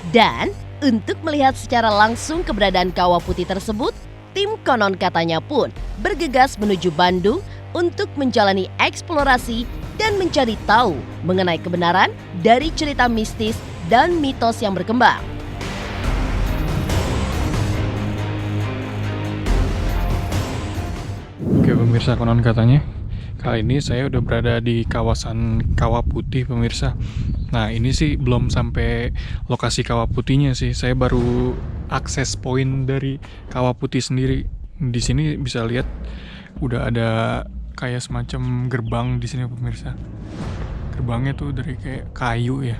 Dan untuk melihat secara langsung keberadaan kawah putih tersebut, tim konon katanya pun bergegas menuju Bandung untuk menjalani eksplorasi dan mencari tahu mengenai kebenaran dari cerita mistis dan mitos yang berkembang. Oke pemirsa, konon katanya kali ini saya udah berada di kawasan Kawah Putih pemirsa. Nah ini sih belum sampai lokasi Kawah Putihnya sih, saya baru akses poin dari Kawah Putih sendiri. Di sini bisa lihat udah ada kayak semacam gerbang di sini pemirsa. Gerbangnya tuh dari kayak kayu ya.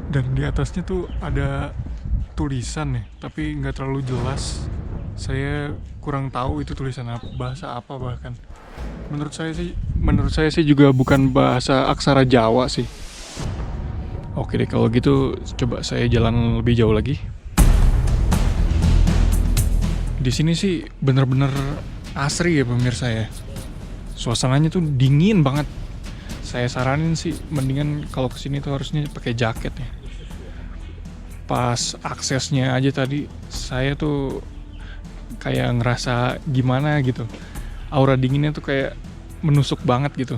Dan di atasnya tuh ada tulisan ya, tapi nggak terlalu jelas. Saya kurang tahu itu tulisan apa, bahasa apa bahkan. Menurut saya sih juga bukan bahasa aksara Jawa sih. Oke deh kalau gitu coba saya jalan lebih jauh lagi. Di sini sih bener-bener asri ya pemirsa ya. Suasananya tuh dingin banget. Saya saranin sih mendingan kalau kesini tuh harusnya pakai jaket ya. Pas aksesnya aja tadi saya tuh kayak ngerasa gimana gitu, aura dinginnya tuh kayak menusuk banget gitu.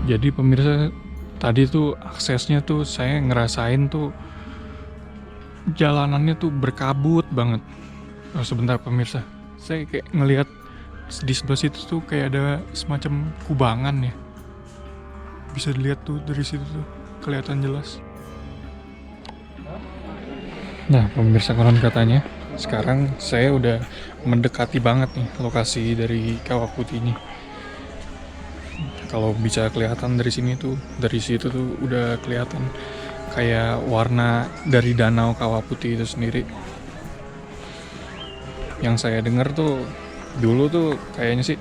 Jadi pemirsa, tadi tuh aksesnya tuh saya ngerasain tuh jalanannya tuh berkabut banget. Oh sebentar pemirsa, saya kayak ngelihat di sebelah situ tuh kayak ada semacam kubangan ya, bisa dilihat tuh dari situ tuh kelihatan jelas. Nah pemirsa, konon katanya sekarang saya udah mendekati banget nih lokasi dari Kawah Putih ini. Kalau bisa kelihatan dari sini tuh, dari situ tuh udah kelihatan kayak warna dari danau Kawah Putih itu sendiri. Yang saya dengar tuh dulu tuh kayaknya sih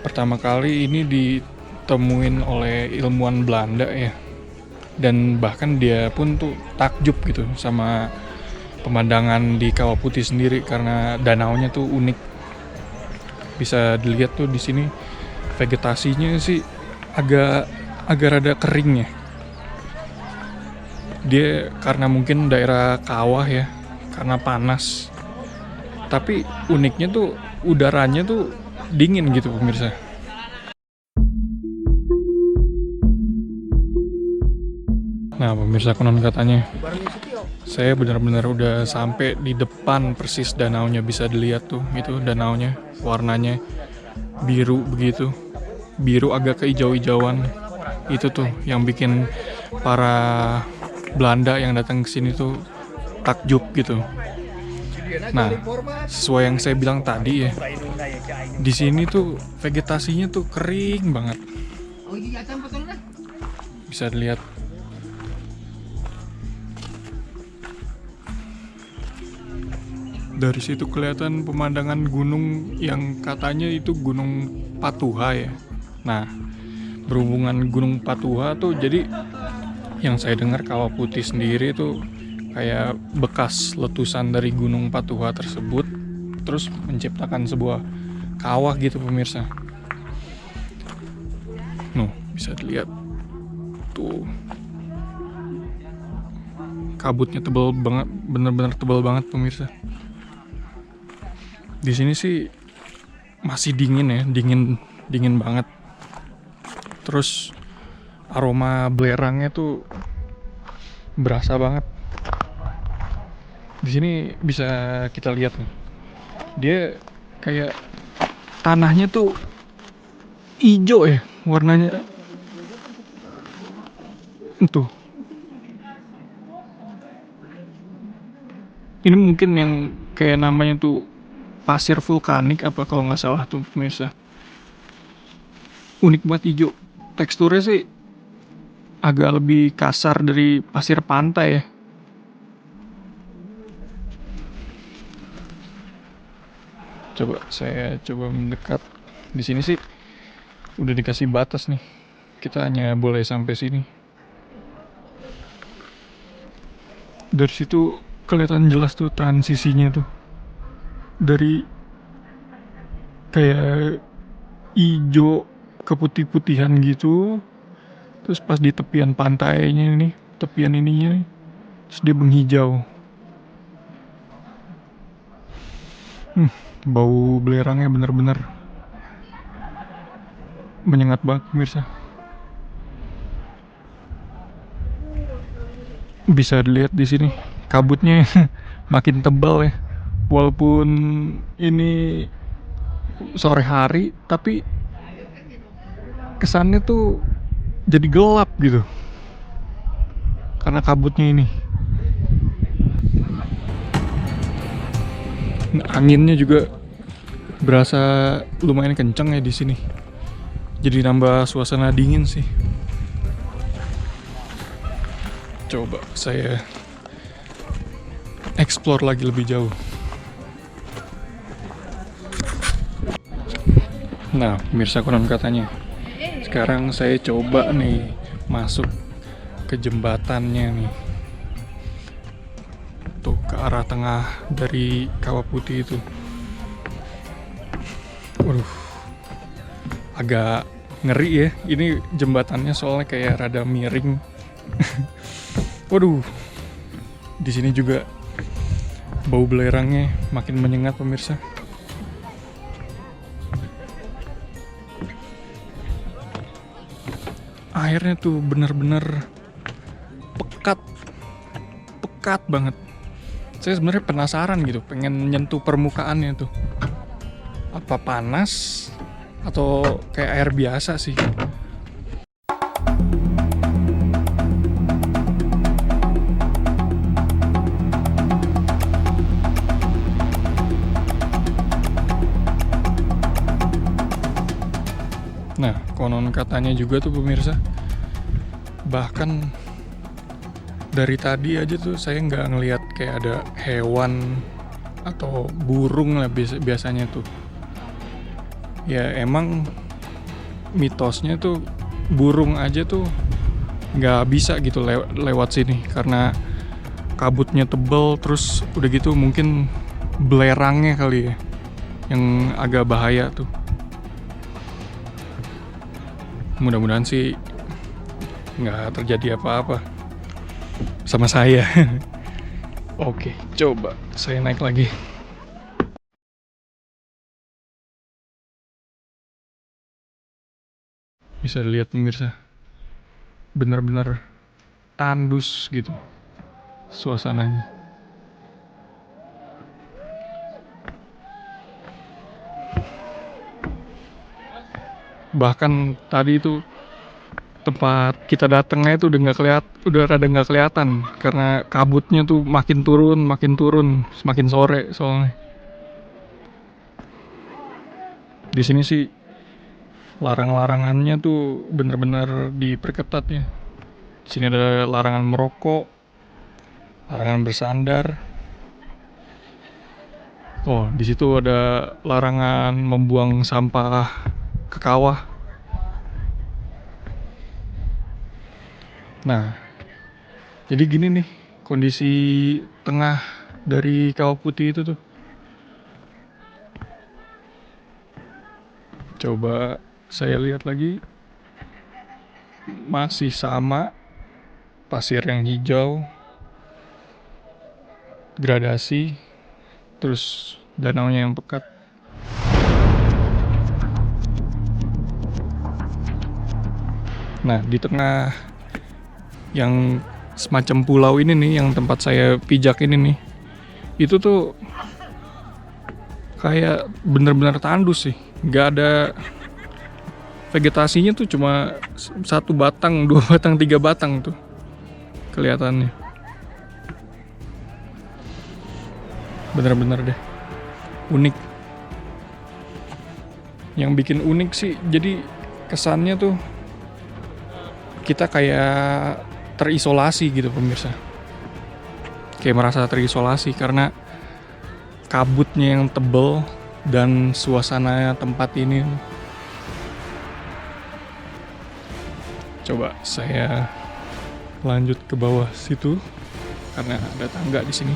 pertama kali ini ditemuin oleh ilmuwan Belanda ya. Dan bahkan dia pun tuh takjub gitu sama pemandangan di Kawah Putih sendiri karena danaunya tuh unik. Bisa dilihat tuh di sini vegetasinya sih agak rada kering ya. Dia karena mungkin daerah kawah ya, karena panas. Tapi uniknya tuh udaranya tuh dingin gitu pemirsa. Nah pemirsa, konon katanya saya benar-benar udah sampai di depan persis danaunya. Bisa dilihat tuh itu danaunya, warnanya biru begitu, biru agak kehijau-hijauan. Itu tuh yang bikin para Belanda yang datang ke sini tuh takjub gitu. Nah sesuai yang saya bilang tadi ya, di sini tuh vegetasinya tuh kering banget. Bisa dilihat. Dari situ kelihatan pemandangan gunung yang katanya itu Gunung Patuha ya. Nah, berhubungan Gunung Patuha tuh jadi yang saya dengar Kawah Putih sendiri tuh kayak bekas letusan dari Gunung Patuha tersebut terus menciptakan sebuah kawah gitu pemirsa. Nuh, bisa dilihat tuh. Kabutnya tebal banget, bener-bener tebal banget pemirsa. Di sini sih masih dingin ya, dingin banget. Terus aroma belerangnya tuh berasa banget. Di sini bisa kita lihat nih, dia kayak tanahnya tuh hijau ya warnanya. Tuh, ini mungkin yang kayak namanya tuh pasir vulkanik apa kalau nggak salah tuh pemirsa. Unik banget hijau. Teksturnya sih agak lebih kasar dari pasir pantai ya. Saya coba mendekat. Di sini sih udah dikasih batas nih. Kita hanya boleh sampai sini. Dari situ kelihatan jelas tuh transisinya tuh. Dari kayak hijau keputih-putihan gitu. Terus pas di tepian pantainya nih, tepian ininya nih, terus dia menghijau. Bau belerangnya bener-bener menyengat banget pemirsa. Bisa dilihat di sini kabutnya makin tebal ya. Walaupun ini sore hari, tapi kesannya tuh jadi gelap gitu karena kabutnya ini. Anginnya juga berasa lumayan kenceng ya di sini. Jadi nambah suasana dingin sih. Coba saya explore lagi lebih jauh. Nah, pemirsa konon katanya, sekarang saya coba nih masuk ke jembatannya nih. Tuh ke arah tengah dari Kawah Putih itu. Waduh, agak ngeri ya. Ini jembatannya soalnya kayak rada miring. Waduh, di sini juga bau belerangnya makin menyengat pemirsa. Airnya tuh bener-bener pekat banget. Saya sebenarnya penasaran gitu, pengen nyentuh permukaannya tuh. Apa panas atau kayak air biasa sih? Nah, konon katanya juga tuh pemirsa, bahkan dari tadi aja tuh saya nggak ngelihat kayak ada hewan atau burung lah biasanya tuh. Ya emang mitosnya tuh burung aja tuh nggak bisa gitu lewat sini karena kabutnya tebel, terus udah gitu mungkin belerangnya kali ya yang agak bahaya tuh. Mudah-mudahan sih nggak terjadi apa-apa sama saya. Oke, coba saya naik lagi. Bisa dilihat pemirsa, benar-benar tandus gitu suasananya. Bahkan tadi itu tempat kita datangnya itu udah rada nggak kelihatan karena kabutnya tuh makin turun, semakin sore soalnya. Di sini sih larang-larangannya tuh bener-bener diperketat ya. Di sini ada larangan merokok, larangan bersandar. Oh, di situ ada larangan membuang sampah ke kawah. Nah, jadi gini nih kondisi tengah dari Kawah Putih itu tuh. Coba saya lihat lagi, masih sama, pasir yang hijau, gradasi, terus danaunya yang pekat. Nah, di tengah yang semacam pulau ini nih, yang tempat saya pijak ini nih, itu tuh kayak bener-bener tandus sih. Gak ada vegetasinya tuh, cuma 1 batang, 2 batang, 3 batang tuh kelihatannya. Bener-bener deh unik. Yang bikin unik sih, jadi kesannya tuh kita kayak terisolasi gitu pemirsa. Kayak merasa terisolasi karena kabutnya yang tebel dan suasana tempat ini. Coba saya lanjut ke bawah situ karena ada tangga di sini.